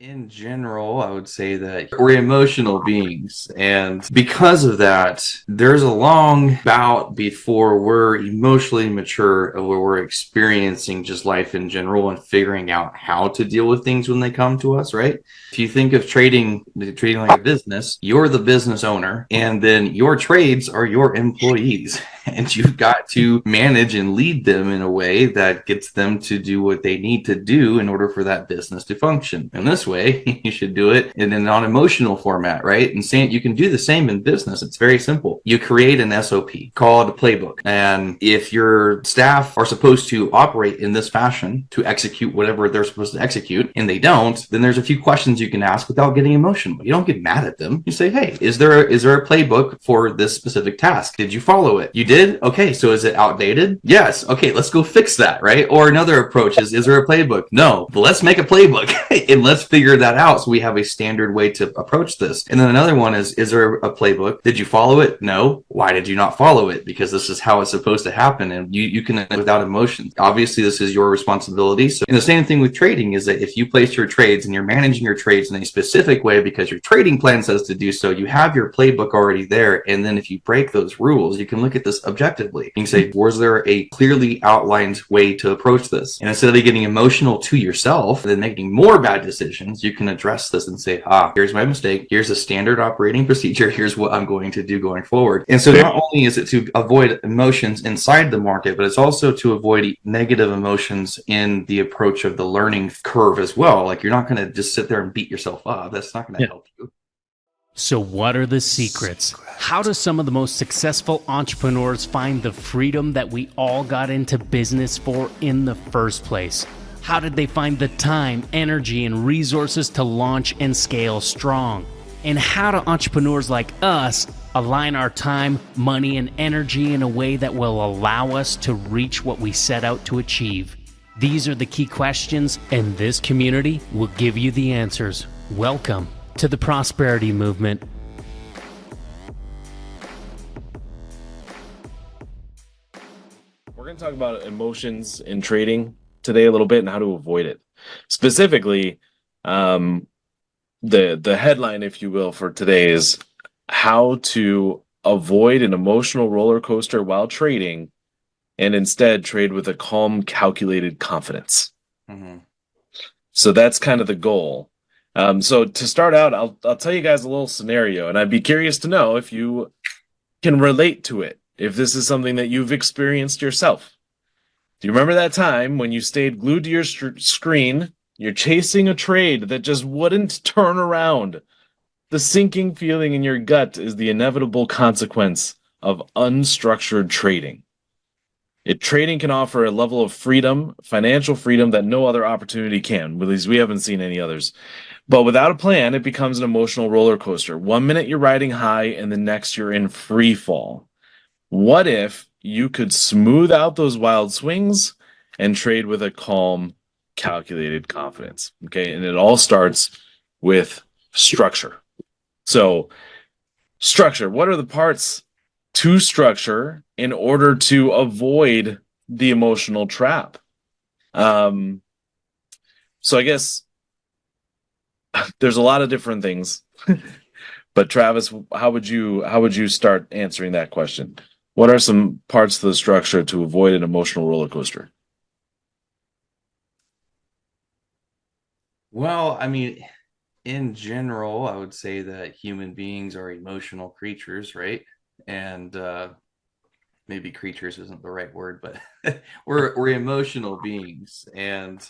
In general, I would say that we're emotional beings. And because of that, there's a long bout before we're emotionally mature of where we're experiencing just life in general and figuring out how to deal with things when they come to us, right? If you think of trading like a business, you're the business owner, and then your trades are your employees. And you've got to manage and lead them in a way that gets them to do what they need to do in order for that business to function. And this way, you should do it in a non-emotional format, right? And saying you can do the same in business. It's very simple. You create an SOP called a playbook. And if your staff are supposed to operate in this fashion to execute whatever they're supposed to execute, and they don't, then there's a few questions you can ask without getting emotional. You don't get mad at them. You say, hey, is there a playbook for this specific task? Did you follow it? You did? Okay, so is it outdated? Yes. Okay, let's go fix that, right? Or another approach is there a playbook? No. But let's make a playbook and let's figure that out so we have a standard way to approach this. And then another one is there a playbook? Did you follow it? No. Why did you not follow it? Because this is how it's supposed to happen, and you can without emotion. Obviously, this is your responsibility. So, and the same thing with trading is that if you place your trades and you're managing your trades in a specific way because your trading plan says to do so, you have your playbook already there. And then if you break those rules, you can look at this objectively. You can say, was there a clearly outlined way to approach this? And instead of getting emotional to yourself and then making more bad decisions, you can address this and say, here's my mistake. Here's a standard operating procedure. Here's what I'm going to do going forward. And so not only is it to avoid emotions inside the market, but it's also to avoid negative emotions in the approach of the learning curve as well. Like, you're not going to just sit there and beat yourself up. That's not going to help you. So what are the secrets? How do some of the most successful entrepreneurs find the freedom that we all got into business for in the first place? How did they find the time, energy, and resources to launch and scale strong? And how do entrepreneurs like us align our time, money, and energy in a way that will allow us to reach what we set out to achieve? These are the key questions, and this community will give you the answers. Welcome to the Prosperity Movement. We're going to talk about emotions in trading today a little bit and how to avoid it. Specifically, the headline, if you will, for today is how to avoid an emotional roller coaster while trading and instead trade with a calm, calculated confidence. Mm-hmm. So that's kind of the goal. So to start out, I'll tell you guys a little scenario, and I'd be curious to know if you can relate to it, if this is something that you've experienced yourself. Do you remember that time when you stayed glued to your screen, you're chasing a trade that just wouldn't turn around? The sinking feeling in your gut is the inevitable consequence of unstructured trading. Trading can offer a level of freedom, financial freedom, that no other opportunity can. At least we haven't seen any others. But without a plan, it becomes an emotional roller coaster. 1 minute you're riding high, and the next you're in free fall. What if you could smooth out those wild swings and trade with a calm, calculated confidence? Okay, and it all starts with structure. So, structure. What are the parts to structure in order to avoid the emotional trap? So I guess there's a lot of different things. But Travis, how would you start answering that question? What are some parts of the structure to avoid an emotional roller coaster? Well, I mean, in general, I would say that human beings are emotional creatures, right? And maybe creatures isn't the right word, but we're emotional beings. And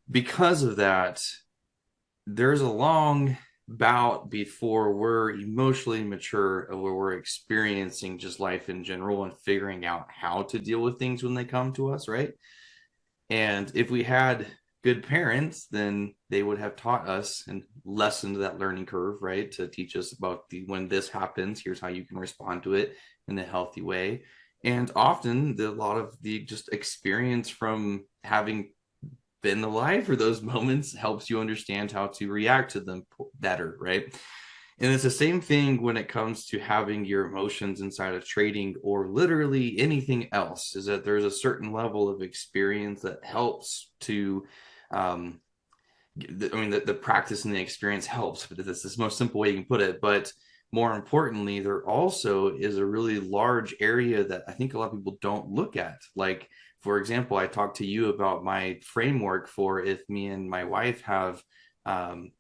because of that, there's a long bout before we're emotionally mature where we're experiencing just life in general and figuring out how to deal with things when they come to us, right? And if we had good parents, then they would have taught us and lessened that learning curve, right? To teach us about when this happens, here's how you can respond to it in a healthy way. And often a lot of the just experience from having been alive for those moments helps you understand how to react to them better, right? And it's the same thing when it comes to having your emotions inside of trading or literally anything else, is that there's a certain level of experience that helps to I mean, the practice and the experience helps, but this is the most simple way you can put it. But more importantly, there also is a really large area that I think a lot of people don't look at. Like, for example, I talked to you about my framework for if me and my wife have um,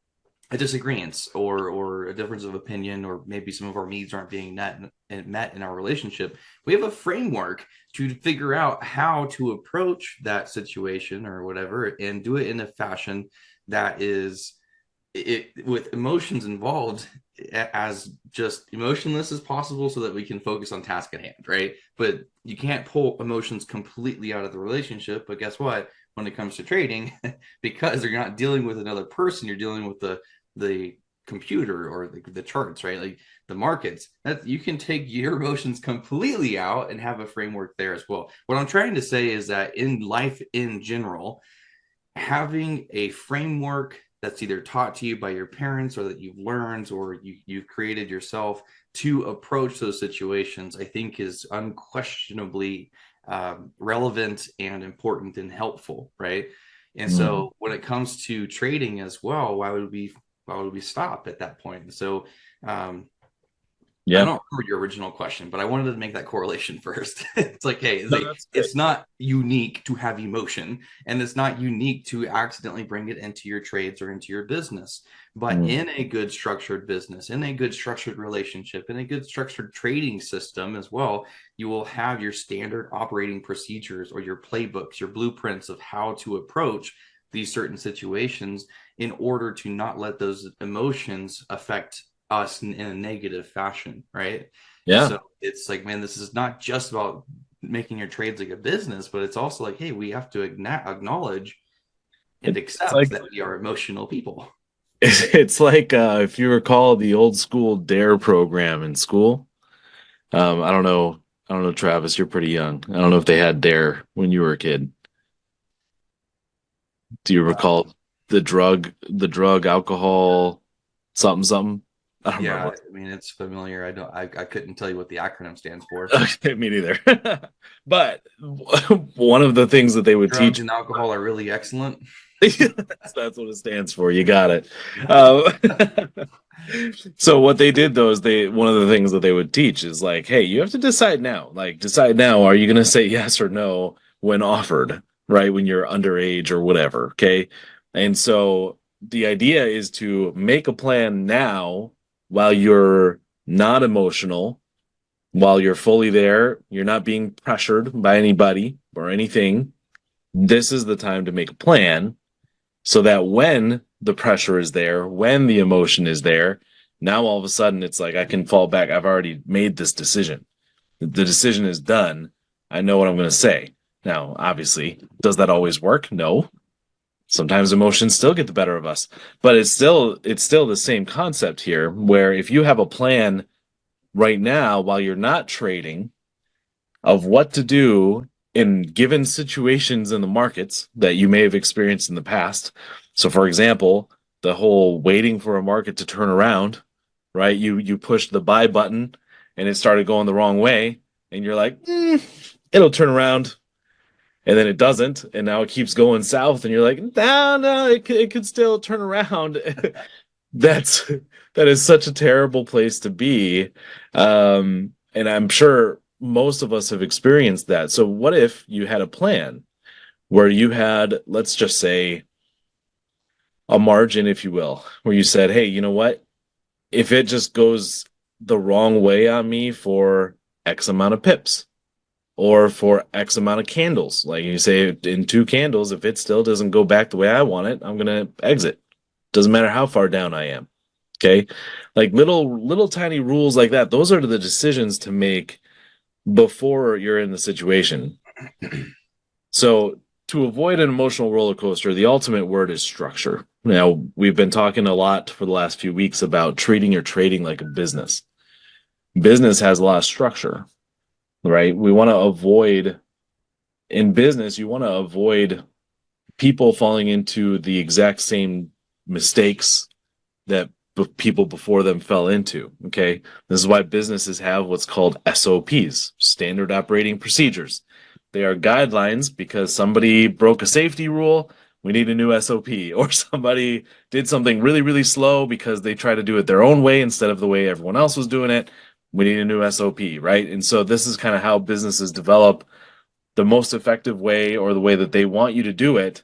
a disagreement or a difference of opinion, or maybe some of our needs aren't being met in our relationship. We have a framework to figure out how to approach that situation or whatever, and do it in a fashion that is it with emotions involved as just emotionless as possible, so that we can focus on task at hand, right? But you can't pull emotions completely out of the relationship. But guess what? When it comes to trading, because you're not dealing with another person, you're dealing with the computer or the charts, right? Like the markets, that you can take your emotions completely out and have a framework there as well. What I'm trying to say is that in life in general, having a framework that's either taught to you by your parents or that you've learned or you've created yourself to approach those situations, I think is unquestionably relevant and important and helpful, right? And Mm. so when it comes to trading as well, why would we stop at that point? So um, I Yeah. don't remember your original question, but I wanted to make that correlation first. It's like, hey, No, that's good. it's not unique to have emotion, and it's not unique to accidentally bring it into your trades or into your business. But Mm. in a good structured business, in a good structured relationship, in a good structured trading system as well, you will have your standard operating procedures or your playbooks, your blueprints of how to approach these certain situations in order to not let those emotions affect us in a negative fashion, right? And Yeah. so it's like, man, this is not just about making your trades like a business, but it's also like, hey, we have to acknowledge and It's accept like that we are emotional people. it's like if you recall the old school DARE program in school. I don't know. I don't know, Travis, you're pretty young. I don't know if they had DARE when you were a kid. Do you recall the drug, alcohol, something, something? I don't Yeah, remember. I mean, it's familiar. I couldn't tell you what the acronym stands for. Okay, me neither. But one of the things that they would Drugs teach, and alcohol are really excellent. that's what it stands for. You got it. Uh, so what they did though is one of the things that they would teach is like, hey, you have to decide now. Like, decide now. Are you going to say yes or no when offered, right? When you're underage or whatever. Okay. And so the idea is to make a plan now while you're not emotional, while you're fully there, you're not being pressured by anybody or anything. This is the time to make a plan so that when the pressure is there, when the emotion is there, now all of a sudden it's like I can fall back. I've already made this decision. The decision is done. I know what I'm going to say. Now, obviously, does that always work? No. Sometimes emotions still get the better of us, but it's still the same concept here where if you have a plan right now while you're not trading of what to do in given situations in the markets that you may have experienced in the past. So, for example, the whole waiting for a market to turn around, right? You pushed the buy button and it started going the wrong way, and you're like, it'll turn around, and then it doesn't, and now it keeps going south, and you're like, no, no, it could still turn around. That's that is such a terrible place to be. And I'm sure most of us have experienced that. So what if you had a plan where you had, let's just say, a margin, if you will, where you said, hey, you know what? If it just goes the wrong way on me for X amount of pips or for X amount of candles, like you say, in two candles, if it still doesn't go back the way I want it, I'm going to exit. Doesn't matter how far down I am. Okay. Like little tiny rules like that. Those are the decisions to make before you're in the situation. So to avoid an emotional roller coaster, the ultimate word is structure. Now, we've been talking a lot for the last few weeks about treating your trading like a business. Business has a lot of structure, right? We want to avoid in business, you want to avoid people falling into the exact same mistakes that people before them fell into. Okay. This is why businesses have what's called SOPs, standard operating procedures. They are guidelines because somebody broke a safety rule we need a new SOP, or somebody did something really, really slow because they try to do it their own way instead of the way everyone else was doing it. We need a new SOP, right? And so this is kind of how businesses develop the most effective way, or the way that they want you to do it,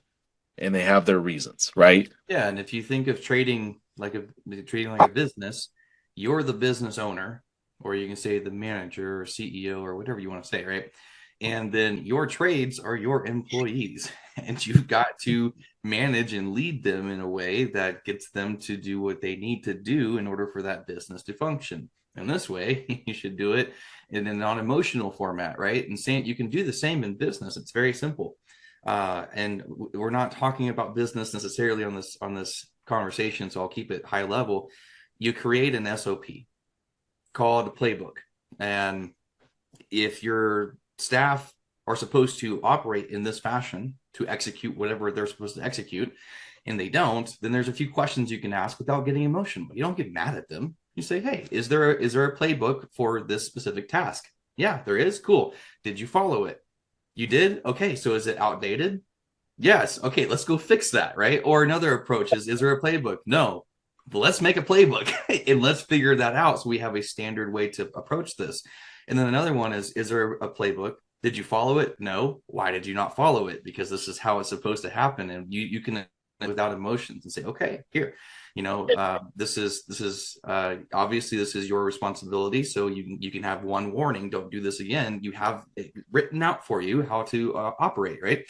and they have their reasons, right? Yeah, and if you think of trading like a business, you're the business owner, or you can say the manager or CEO or whatever you want to say, right? And then your trades are your employees, and you've got to manage and lead them in a way that gets them to do what they need to do in order for that business to function. And this way, you should do it in a non-emotional format, right? And saying you can do the same in business. It's very simple. And we're not talking about business necessarily on this conversation, so I'll keep it high level. You create an SOP called a playbook, and if your staff are supposed to operate in this fashion to execute whatever they're supposed to execute, and they don't, then there's a few questions you can ask without getting emotional. You don't get mad at them. You say, hey, is there a playbook for this specific task? Yeah, there is. Cool. Did you follow it? You did? Okay, so is it outdated? Yes. Okay, let's go fix that, right? Or another approach is there a playbook? No. But let's make a playbook and let's figure that out so we have a standard way to approach this. And then another one is there a playbook? Did you follow it? No. Why did you not follow it? Because this is how it's supposed to happen. And you can, without emotions, and say, okay, here, this is obviously this is your responsibility. So you can have one warning: don't do this again. You have it written out for you how to operate, right?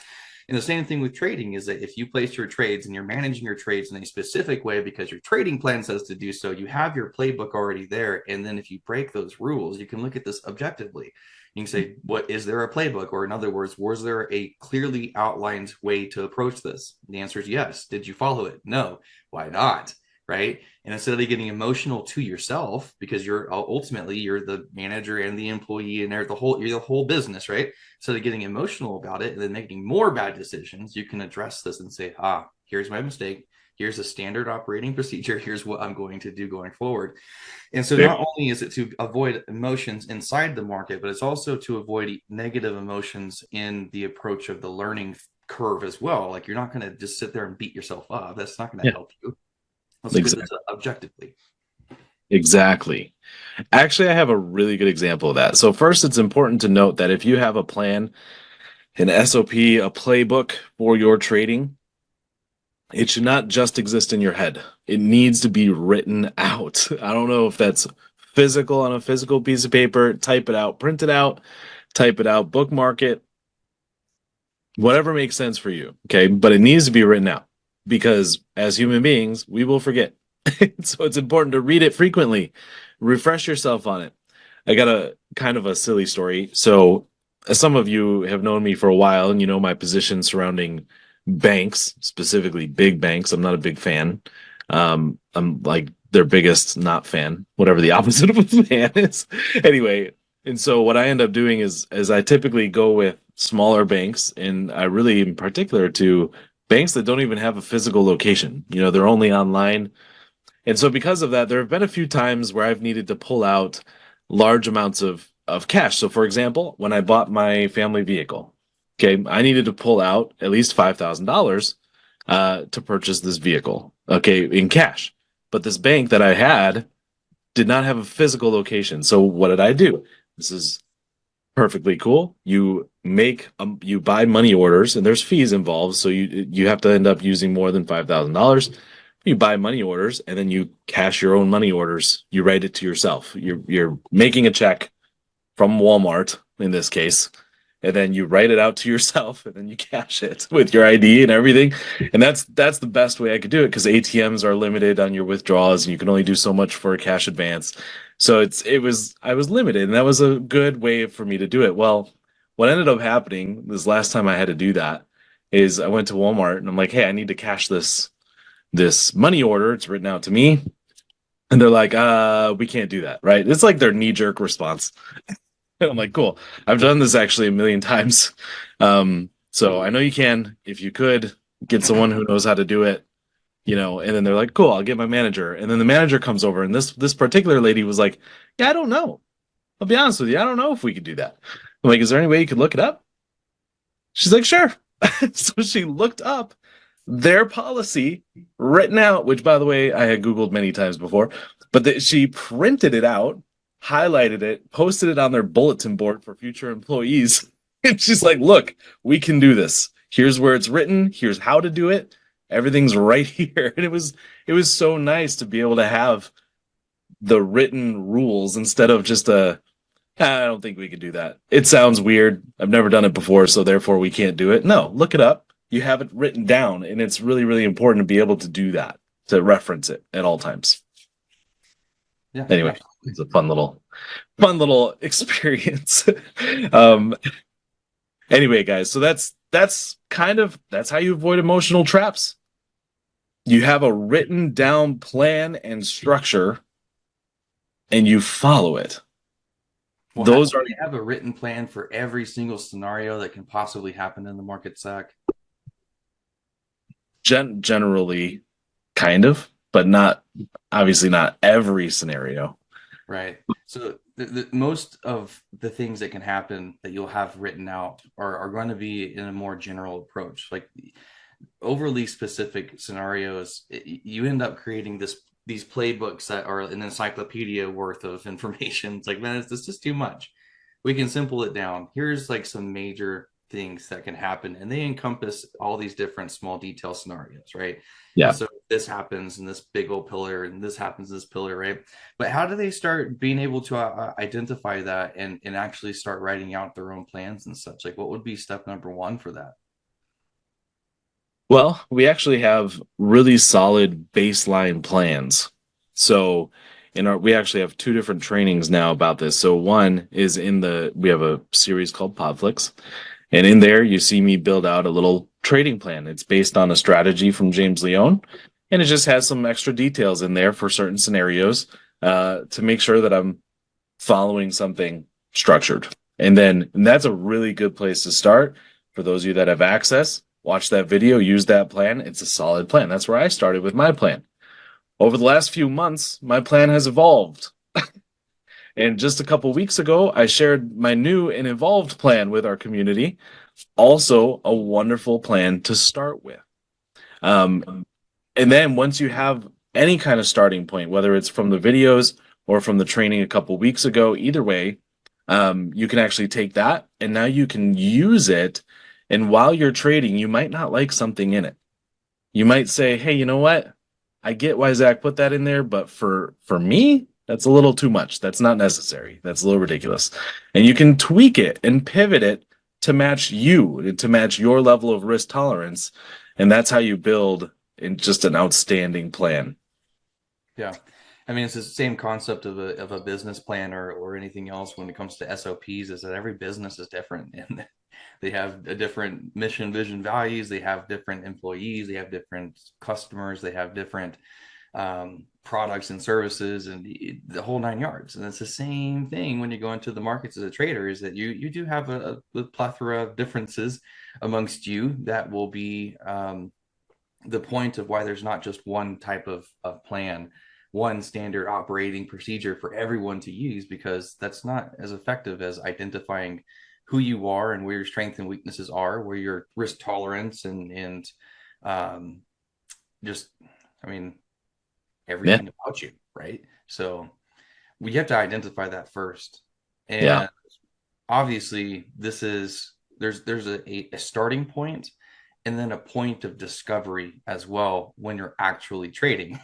And the same thing with trading is that if you place your trades and you're managing your trades in a specific way because your trading plan says to do so, you have your playbook already there. And then if you break those rules, you can look at this objectively. You can say, what is there a playbook? Or in other words, was there a clearly outlined way to approach this? The answer is yes. Did you follow it? No. Why not? Right? And instead of getting emotional to yourself, because you're the manager and the employee and you're the whole business, right? Instead of getting emotional about it and then making more bad decisions, you can address this and say, here's my mistake. Here's a standard operating procedure. Here's what I'm going to do going forward. And so not only is it to avoid emotions inside the market, but it's also to avoid negative emotions in the approach of the learning curve as well. Like, you're not going to just sit there and beat yourself up. That's not going to help you. Let's look at this objectively. Exactly. Actually, I have a really good example of that. So first, it's important to note that if you have a plan, an SOP, a playbook for your trading, it should not just exist in your head. It needs to be written out. I don't know if that's physical on a physical piece of paper, type it out, print it out, type it out, bookmark it, whatever makes sense for you. Okay. But it needs to be written out, because as human beings, we will forget. So it's important to read it frequently, refresh yourself on it. I got a kind of a silly story. So as some of you have known me for a while, and you know my position surrounding banks, specifically big banks. I'm not a big fan. I'm like their biggest not fan, whatever the opposite of a fan is. Anyway, and so what I end up doing is I typically go with smaller banks, and I really in particular to banks that don't even have a physical location. They're only online. And so because of that, there have been a few times where I've needed to pull out large amounts of cash. So for example, when I bought my family vehicle, okay, I needed to pull out at least $5,000 to purchase this vehicle, okay, in cash. But this bank that I had did not have a physical location. So what did I do? This is perfectly cool. You buy money orders, and there's fees involved, so you have to end up using more than $5,000. You buy money orders, and then you cash your own money orders. You write it to yourself. You're making a check from Walmart in this case, and then you write it out to yourself, and then you cash it with your ID and everything. And that's the best way I could do it, because ATMs are limited on your withdrawals, and you can only do so much for a cash advance. So I was limited, and that was a good way for me to do it. Well, what ended up happening this last time I had to do that is I went to Walmart, and I'm like, hey, I need to cash this money order. It's written out to me. And they're like, we can't do that, right? It's like their knee-jerk response. And I'm like, cool. I've done this actually a million times. So I know you can. If you could get someone who knows how to do it, and then they're like, cool, I'll get my manager. And then the manager comes over, and this particular lady was like, yeah, I don't know. I'll be honest with you. I don't know if we could do that. I'm like, is there any way you could look it up? She's like, sure. So she looked up their policy written out, which by the way, I had Googled many times before, but she printed it out, highlighted it, posted it on their bulletin board for future employees. And she's like, look, we can do this. Here's where it's written. Here's how to do it. Everything's right here. And it was so nice to be able to have the written rules instead of just I don't think we could do that. It sounds weird. I've never done it before, so therefore we can't do it. No, look it up. You have it written down, and it's really, really important to be able to do that, to reference it at all times. Yeah. Anyway, it's a fun little experience. Anyway, guys, so that's how you avoid emotional traps. You have a written down plan and structure, and you follow it. Well, Those you have a written plan for every single scenario that can possibly happen in the market, Zach. Generally, kind of, but not obviously not every scenario. Right. So most of the things that can happen that you'll have written out are going to be in a more general approach. Like overly specific scenarios, you end up creating these playbooks that are an encyclopedia worth of information. It's like, man, it's just too much. We can simple it down. Here's like some major things that can happen, and they encompass all these different small detail scenarios, right? Yeah. So this happens in this big old pillar, and this happens in this pillar, right? But how do they start being able to identify that and actually start writing out their own plans and such? Like, what would be step number one for that? Well, we actually have really solid baseline plans. So we actually have two different trainings now about this. So one is we have a series called Podflix, and in there you see me build out a little trading plan. It's based on a strategy from James Leone, and it just has some extra details in there for certain scenarios to make sure that I'm following something structured. And that's a really good place to start for those of you that have access. Watch that video, use that plan. It's a solid plan. That's where I started with my plan. Over the last few months, my plan has evolved. And just a couple weeks ago, I shared my new and evolved plan with our community. Also, a wonderful plan to start with. And then once you have any kind of starting point, whether it's from the videos or from the training a couple weeks ago, either way, you can actually take that and now you can use it. And while you're trading, you might not like something in it. You might say, hey, you know what? I get why Zach put that in there, but for me, that's a little too much. That's not necessary. That's a little ridiculous. And you can tweak it and pivot it to match you, to match your level of risk tolerance. And that's how you build in just an outstanding plan. Yeah. I mean, it's the same concept of a business plan or anything else when it comes to SOPs, is that every business is different and they have a different mission, vision, values. They have different employees. They have different customers. They have different products and services and the whole nine yards. And it's the same thing when you go into the markets as a trader, is that you do have a plethora of differences amongst you that will be the point of why there's not just one type of plan, one standard operating procedure for everyone to use, because that's not as effective as identifying who you are and where your strengths and weaknesses are, where your risk tolerance and just, I mean, everything about you, right? So we have to identify that first. And obviously there's a starting point and then a point of discovery as well when you're actually trading.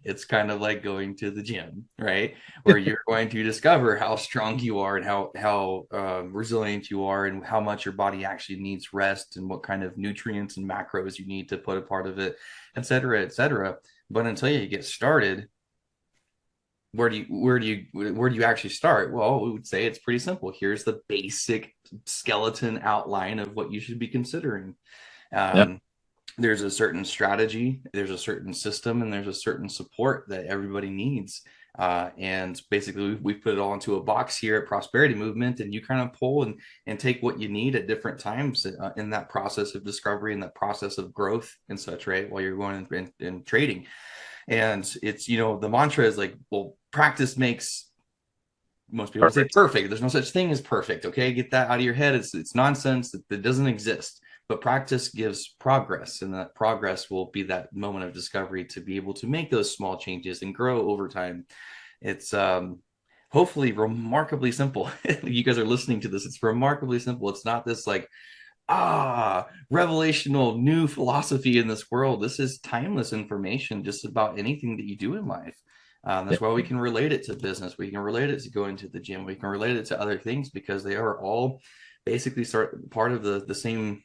It's kind of like going to the gym, right? Where you're going to discover how strong you are and how resilient you are and how much your body actually needs rest and what kind of nutrients and macros you need to put a part of it, et cetera, et cetera. But until you get started, where do you actually start? Well, we would say it's pretty simple. Here's the basic skeleton outline of what you should be considering. There's a certain strategy, there's a certain system, and there's a certain support that everybody needs. And basically we put it all into a box here at Prosperity Movement, and you kind of pull and take what you need at different times in that process of discovery and that process of growth and such, right? While you're going and trading. And it's, the mantra is like, well, practice makes, most people say perfect. There's no such thing as perfect. Okay. Get that out of your head. It's nonsense. That doesn't exist. but practice gives progress, and that progress will be that moment of discovery to be able to make those small changes and grow over time. It's hopefully remarkably simple. You guys are listening to this. It's remarkably simple. It's not this like, revelational new philosophy in this world. This is timeless information just about anything that you do in life. That's why we can relate it to business. We can relate it to going to the gym. We can relate it to other things because they are all basically part of the same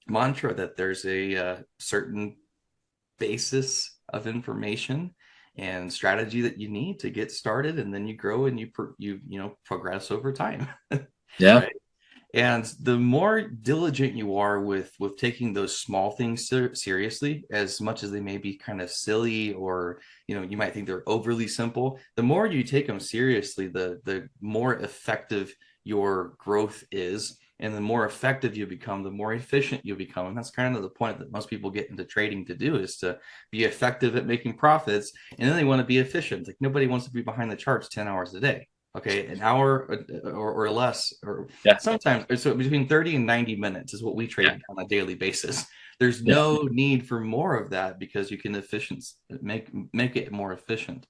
mantra, that there's a certain basis of information and strategy that you need to get started, and then you grow and you progress over time. Yeah. Right? And the more diligent you are with taking those small things seriously, as much as they may be kind of silly, or you might think they're overly simple, the more you take them seriously, the more effective your growth is. And the more effective you become, the more efficient you become. And that's kind of the point that most people get into trading to do, is to be effective at making profits. And then they want to be efficient. Like, nobody wants to be behind the charts 10 hours a day. Okay, an hour or less, or sometimes so between 30 and 90 minutes is what we trade on a daily basis. There's no need for more of that, because you can make it more efficient.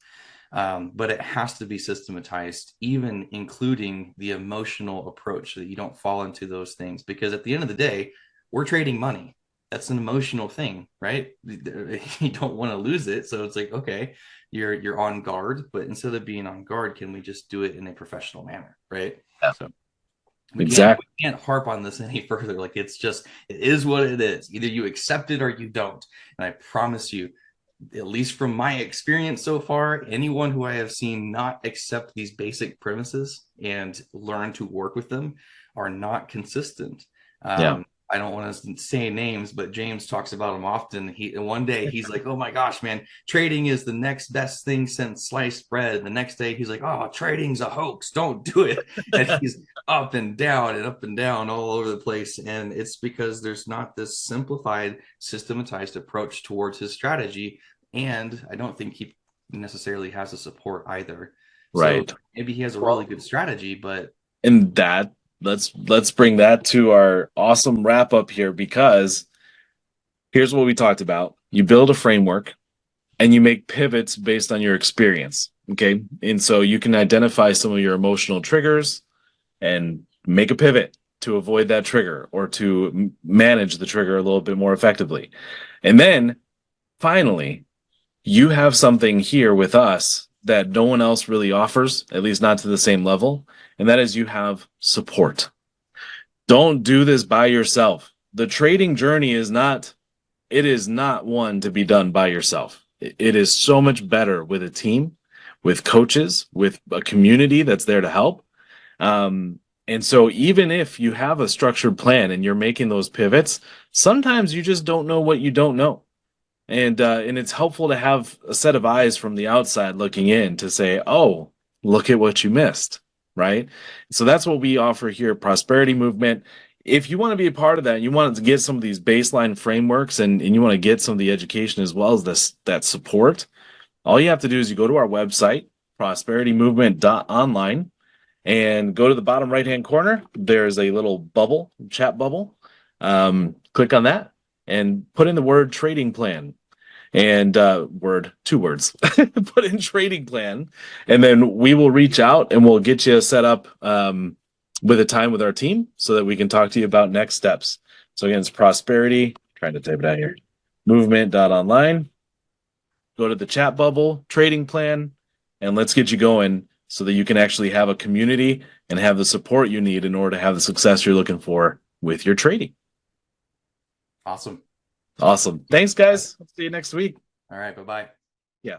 But it has to be systematized, even including the emotional approach, so that you don't fall into those things. Because at the end of the day, we're trading money. That's an emotional thing, right? You don't want to lose it. So it's like, okay, you're on guard, but instead of being on guard, can we just do it in a professional manner, right? Yeah. So we can't harp on this any further. Like, it is what it is. Either you accept it or you don't. And I promise you, at least from my experience so far, anyone who I have seen not accept these basic premises and learn to work with them are not consistent. I don't want to say names, but James talks about them often. One day he's like, "Oh my gosh, man, trading is the next best thing since sliced bread." The next day he's like, "Oh, trading's a hoax. Don't do it." And he's up and down all over the place. And it's because there's not this simplified, systematized approach towards his strategy. And I don't think he necessarily has the support either. Right. So maybe he has a really good strategy, but let's bring that to our awesome wrap up here, because here's what we talked about. You build a framework and you make pivots based on your experience. Okay. And so you can identify some of your emotional triggers and make a pivot to avoid that trigger, or to manage the trigger a little bit more effectively. And then finally, you have something here with us that no one else really offers, at least not to the same level. And that is, you have support. Don't do this by yourself. The trading journey is not one to be done by yourself. It is so much better with a team, with coaches, with a community that's there to help. And so even if you have a structured plan and you're making those pivots, sometimes you just don't know what you don't know. And it's helpful to have a set of eyes from the outside looking in to say, "Oh, look at what you missed." Right? So that's what we offer here at Prosperity Movement. If you want to be a part of that, and you want to get some of these baseline frameworks, and you want to get some of the education as well as that support, all you have to do is you go to our website, prosperitymovement.online, and go to the bottom right-hand corner. There's a little chat bubble. Click on that and put in the word trading plan. And two words, put in trading plan, and then we will reach out and we'll get you set up with a time with our team so that we can talk to you about next steps. So again, it's Prosperity, trying to type it out here, movement.online. Go to the chat bubble, trading plan, and let's get you going so that you can actually have a community and have the support you need in order to have the success you're looking for with your trading. Awesome. Thanks, guys. I'll see you next week. All right. Bye-bye. Yeah.